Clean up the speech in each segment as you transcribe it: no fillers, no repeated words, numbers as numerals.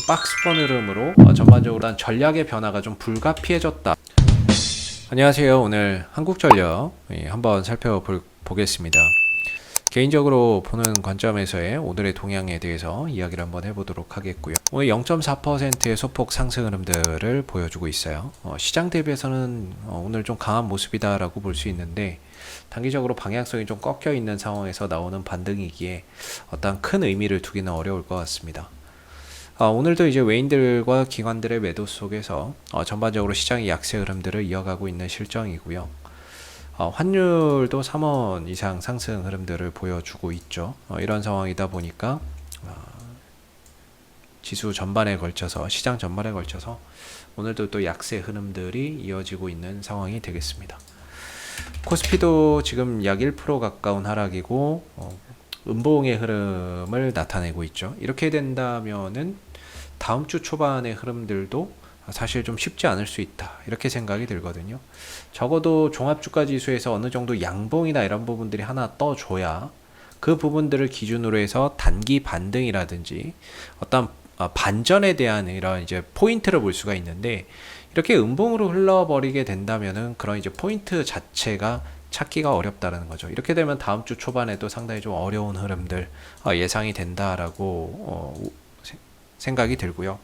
박스권 흐름으로 전반적으로 한 전략의 변화가 좀 불가피해졌다. 안녕하세요. 오늘 한국전력 한번 살펴보겠습니다. 개인적으로 보는 관점에서의 오늘의 동향에 대해서 이야기를 한번 해보도록 하겠고요. 오늘 0.4%의 소폭 상승 흐름들을 보여주고 있어요. 시장 대비해서는 오늘 좀 강한 모습이다라고 볼 수 있는데, 단기적으로 방향성이 좀 꺾여 있는 상황에서 나오는 반등이기에 어떤 큰 의미를 두기는 어려울 것 같습니다. 오늘도 이제 외인들과 기관들의 매도 속에서 전반적으로 시장의 약세 흐름들을 이어가고 있는 실정이고요. 환율도 3원 이상 상승 흐름들을 보여주고 있죠. 이런 상황이다 보니까 지수 전반에 걸쳐서, 시장 전반에 걸쳐서 오늘도 또 약세 흐름들이 이어지고 있는 상황이 되겠습니다. 코스피도 지금 약 1% 가까운 하락이고 음봉의 흐름을 나타내고 있죠. 이렇게 된다면은 다음 주 초반의 흐름들도 사실 좀 쉽지 않을 수 있다, 이렇게 생각이 들거든요. 적어도 종합주가 지수에서 어느 정도 양봉이나 이런 부분들이 하나 떠줘야 그 부분들을 기준으로 해서 단기 반등이라든지 어떤 반전에 대한 이런 이제 포인트를 볼 수가 있는데, 이렇게 음봉으로 흘러버리게 된다면은 그런 이제 포인트 자체가 찾기가 어렵다는 거죠. 이렇게 되면 다음 주 초반에도 상당히 좀 어려운 흐름들 예상이 된다라고 생각이 들고요.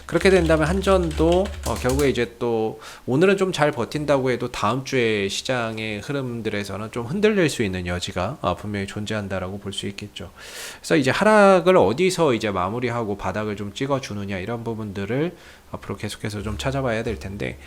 그렇게 된다면 한전도 결국에 이제 또 오늘은 좀 잘 버틴다고 해도 다음 주에 시장의 흐름들에서는 좀 흔들릴 수 있는 여지가 분명히 존재한다라고 볼 수 있겠죠. 그래서 이제 하락을 어디서 이제 마무리하고 바닥을 좀 찍어주느냐, 이런 부분들을 앞으로 계속해서 좀 찾아봐야 될 텐데,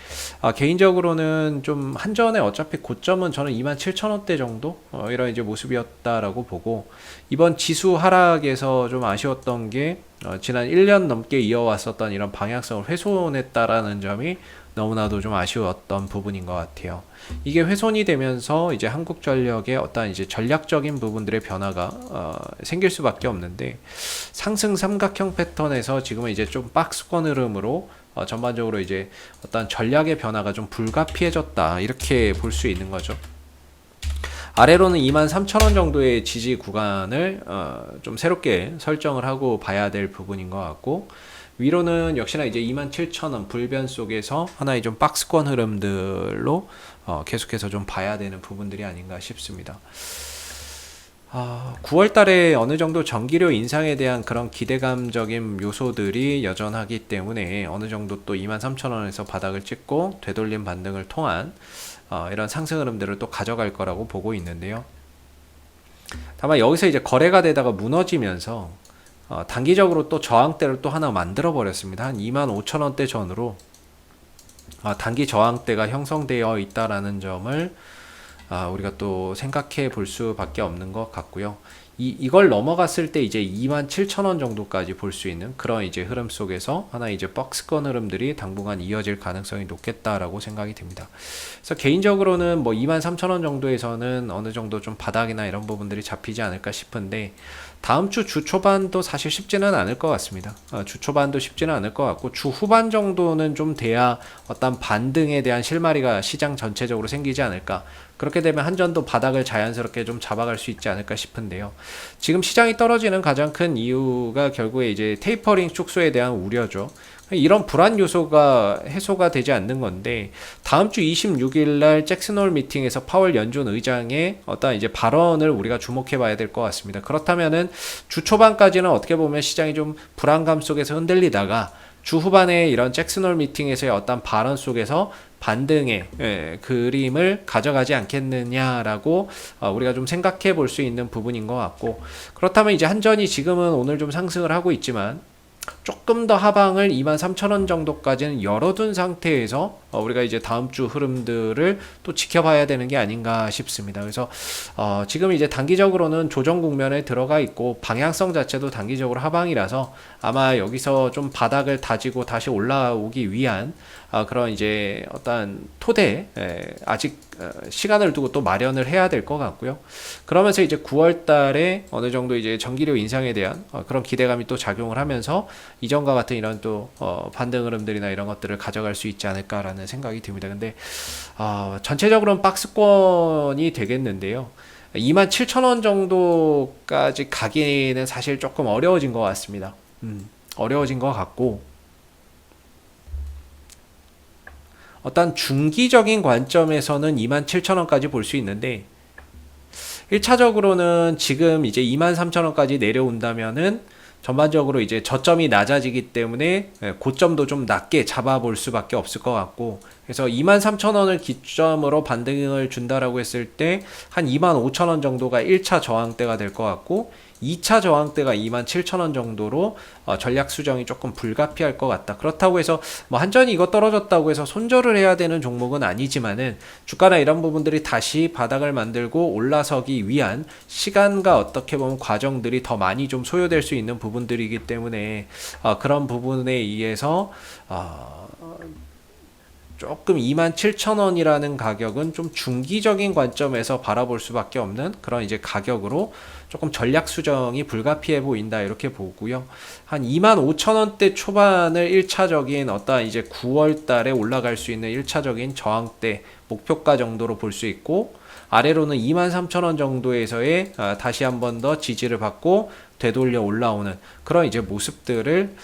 개인적으로는 좀 한전의 어차피 고점은 저는 27,000원대 정도 이런 이제 모습이었다라고 보고, 이번 지수 하락에서 좀 아쉬웠던 게 지난 1년 넘게 이어왔었던 이런 방향성을 훼손했다라는 점이 너무나도 좀 아쉬웠던 부분인 것 같아요. 이게 훼손이 되면서 이제 한국전력의 어떤 이제 전략적인 부분들의 변화가 생길 수밖에 없는데, 상승 삼각형 패턴에서 지금은 이제 좀 박스권 흐름으로 전반적으로 이제 어떤 전략의 변화가 좀 불가피해졌다, 이렇게 볼 수 있는 거죠. 아래로는 23,000원 정도의 지지 구간을 좀 새롭게 설정을 하고 봐야 될 부분인 것 같고, 위로는 역시나 이제 27,000원 불변 속에서 하나의 좀 박스권 흐름들로 계속해서 좀 봐야 되는 부분들이 아닌가 싶습니다. 9월 달에 어느 정도 전기료 인상에 대한 그런 기대감적인 요소들이 여전하기 때문에 어느 정도 또 23,000원에서 바닥을 찍고 되돌림 반등을 통한 이런 상승 흐름들을 또 가져갈 거라고 보고 있는데요. 다만 여기서 이제 거래가 되다가 무너지면서 단기적으로 또 저항대를 또 하나 만들어 버렸습니다. 한 25,000원대 전으로 단기 저항대가 형성되어 있다라는 점을 우리가 또 생각해 볼 수밖에 없는 것 같고요. 이걸 넘어갔을 때 이제 27,000원 정도까지 볼 수 있는 그런 이제 흐름 속에서 하나 이제 박스권 흐름들이 당분간 이어질 가능성이 높겠다라고 생각이 듭니다. 그래서 개인적으로는 뭐 23,000원 정도에서는 어느 정도 좀 바닥이나 이런 부분들이 잡히지 않을까 싶은데, 다음 주 주 초반도 사실 쉽지는 않을 것 같습니다. 주 초반도 쉽지는 않을 것 같고, 주 후반 정도는 좀 돼야 어떤 반등에 대한 실마리가 시장 전체적으로 생기지 않을까. 그렇게 되면 한전도 바닥을 자연스럽게 좀 잡아갈 수 있지 않을까 싶은데요. 지금 시장이 떨어지는 가장 큰 이유가 결국에 이제 테이퍼링 축소에 대한 우려죠. 이런 불안 요소가 해소가 되지 않는 건데, 다음 주 26일 날 잭슨홀 미팅에서 파월 연준 의장의 어떤 이제 발언을 우리가 주목해 봐야 될 것 같습니다. 그렇다면은 주 초반까지는 어떻게 보면 시장이 좀 불안감 속에서 흔들리다가 주 후반에 이런 잭슨홀 미팅에서의 어떤 발언 속에서 반등의 그림을 가져가지 않겠느냐라고 우리가 좀 생각해 볼 수 있는 부분인 것 같고, 그렇다면 이제 한전이 지금은 오늘 좀 상승을 하고 있지만 조금 더 하방을 23,000원 정도까지는 열어둔 상태에서 우리가 이제 다음 주 흐름들을 또 지켜봐야 되는 게 아닌가 싶습니다. 그래서 지금 이제 단기적으로는 조정 국면에 들어가 있고, 방향성 자체도 단기적으로 하방이라서 아마 여기서 좀 바닥을 다지고 다시 올라오기 위한 그런 이제 어떤 토대, 아직 시간을 두고 또 마련을 해야 될 것 같고요. 그러면서 이제 9월 달에 어느 정도 이제 전기료 인상에 대한 그런 기대감이 또 작용을 하면서 이전과 같은 이런 또 반등 흐름들이나 이런 것들을 가져갈 수 있지 않을까라는 생각이 듭니다. 근데 전체적으로는 박스권이 되겠는데요. 27,000원 정도까지 가기는 사실 조금 어려워진 것 같습니다. 어려워진 것 같고, 어떤 중기적인 관점에서는 27,000원까지 볼 수 있는데 1차적으로는 지금 이제 23,000원까지 내려온다면은 전반적으로 이제 저점이 낮아지기 때문에 고점도 좀 낮게 잡아볼 수밖에 없을 것 같고, 그래서 23,000원을 기점으로 반등을 준다라고 했을 때 한 25,000원 정도가 1차 저항대가 될 것 같고, 2차 저항대가 27,000원 정도로 전략 수정이 조금 불가피할 것 같다. 그렇다고 해서 뭐 한전이 이거 떨어졌다고 해서 손절을 해야 되는 종목은 아니지만은 주가나 이런 부분들이 다시 바닥을 만들고 올라서기 위한 시간과 어떻게 보면 과정들이 더 많이 좀 소요될 수 있는 부분들이기 때문에 그런 부분에 의해서 조금 27,000원이라는 가격은 좀 중기적인 관점에서 바라볼 수밖에 없는 그런 이제 가격으로 조금 전략 수정이 불가피해 보인다, 이렇게 보고요. 한 25,000원대 초반을 1차적인 어떤 이제 9월 달에 올라갈 수 있는 1차적인 저항대 목표가 정도로 볼 수 있고, 아래로는 23,000원 정도에서의 다시 한 번 더 지지를 받고 되돌려 올라오는 그런 이제 모습들을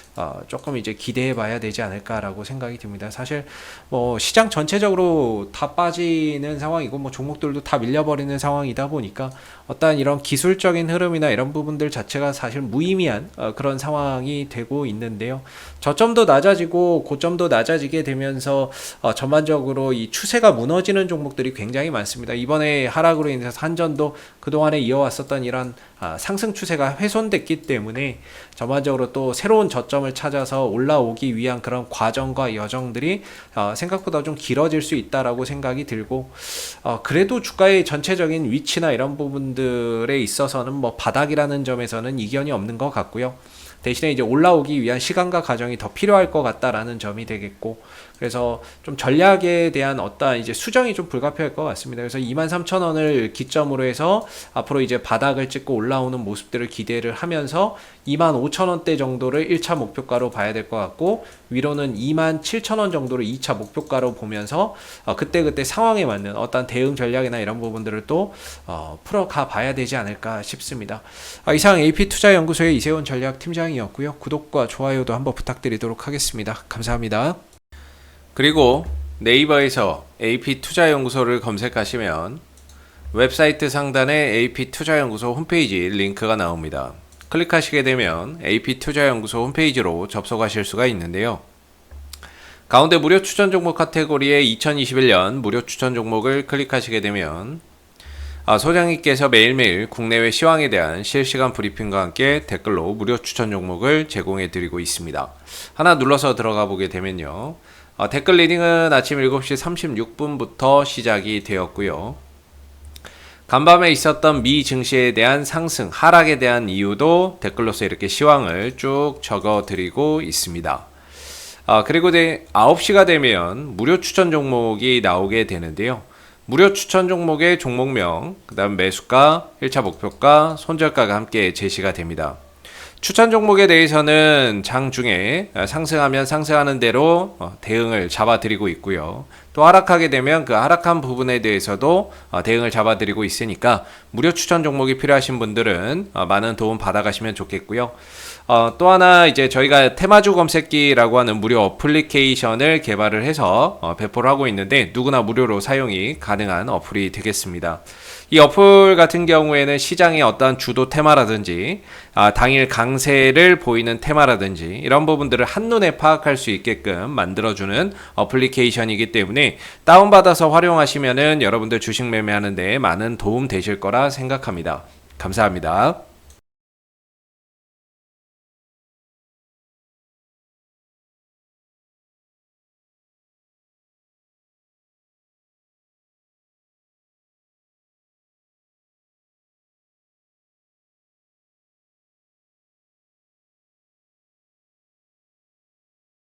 조금 이제 기대해 봐야 되지 않을까라고 생각이 듭니다. 사실 뭐 시장 전체적으로 다 빠지는 상황이고 뭐 종목들도 다 밀려버리는 상황이다 보니까 어떤 이런 기술적인 흐름이나 이런 부분들 자체가 사실 무의미한 그런 상황이 되고 있는데요. 저점도 낮아지고 고점도 낮아지게 되면서 전반적으로 이 추세가 무너지는 종목들이 굉장히 많습니다. 이번에 하락으로 인해서 한전도 그동안에 이어왔었던 이런 상승 추세가 훼손됐기 때문에 전반적으로 또 새로운 저점을 찾아서 올라오기 위한 그런 과정과 여정들이 생각보다 좀 길어질 수 있다라고 생각이 들고, 그래도 주가의 전체적인 위치나 이런 부분들에 있어서는 뭐 바닥이라는 점에서는 이견이 없는 것 같고요. 대신에 이제 올라오기 위한 시간과 과정이 더 필요할 것 같다라는 점이 되겠고, 그래서 좀 전략에 대한 어떤 이제 수정이 좀 불가피할 것 같습니다. 그래서 23,000원을 기점으로 해서 앞으로 이제 바닥을 찍고 올라오는 모습들을 기대를 하면서 25,000원대 정도를 1차 목표가로 봐야 될 것 같고, 위로는 27,000원 정도를 2차 목표가로 보면서 그때그때 상황에 맞는 어떤 대응 전략이나 이런 부분들을 또 풀어가 봐야 되지 않을까 싶습니다. 이상 AP투자연구소의 이세훈 전략팀장이었고요. 구독과 좋아요도 한번 부탁드리도록 하겠습니다. 감사합니다. 그리고 네이버에서 AP투자연구소를 검색하시면 웹사이트 상단에 AP투자연구소 홈페이지 링크가 나옵니다. 클릭하시게 되면 AP투자연구소 홈페이지로 접속하실 수가 있는데요. 가운데 무료 추천 종목 카테고리에 2021년 무료 추천 종목을 클릭하시게 되면 소장님께서 매일매일 국내외 시황에 대한 실시간 브리핑과 함께 댓글로 무료 추천 종목을 제공해 드리고 있습니다. 하나 눌러서 들어가 보게 되면요. 댓글 리딩은 아침 7시 36분부터 시작이 되었고요. 간밤에 있었던 미 증시에 대한 상승, 하락에 대한 이유도 댓글로서 이렇게 시황을 쭉 적어 드리고 있습니다. 그리고 9시가 되면 무료 추천 종목이 나오게 되는데요. 무료 추천 종목의 종목명, 그 다음 매수가, 1차 목표가, 손절가가 함께 제시가 됩니다. 추천 종목에 대해서는 장중에 상승하면 상승하는 대로 대응을 잡아드리고 있고요. 또 하락하게 되면 그 하락한 부분에 대해서도 대응을 잡아드리고 있으니까 무료 추천 종목이 필요하신 분들은 많은 도움 받아가시면 좋겠고요. 또 하나 이제 저희가 테마주 검색기라고 하는 무료 어플리케이션을 개발을 해서 배포를 하고 있는데 누구나 무료로 사용이 가능한 어플이 되겠습니다. 이 어플 같은 경우에는 시장의 어떤 주도 테마라든지 당일 강세를 보이는 테마라든지 이런 부분들을 한눈에 파악할 수 있게끔 만들어주는 어플리케이션이기 때문에 다운받아서 활용하시면은 여러분들 주식 매매하는 데 많은 도움 되실 거라 생각합니다. 감사합니다.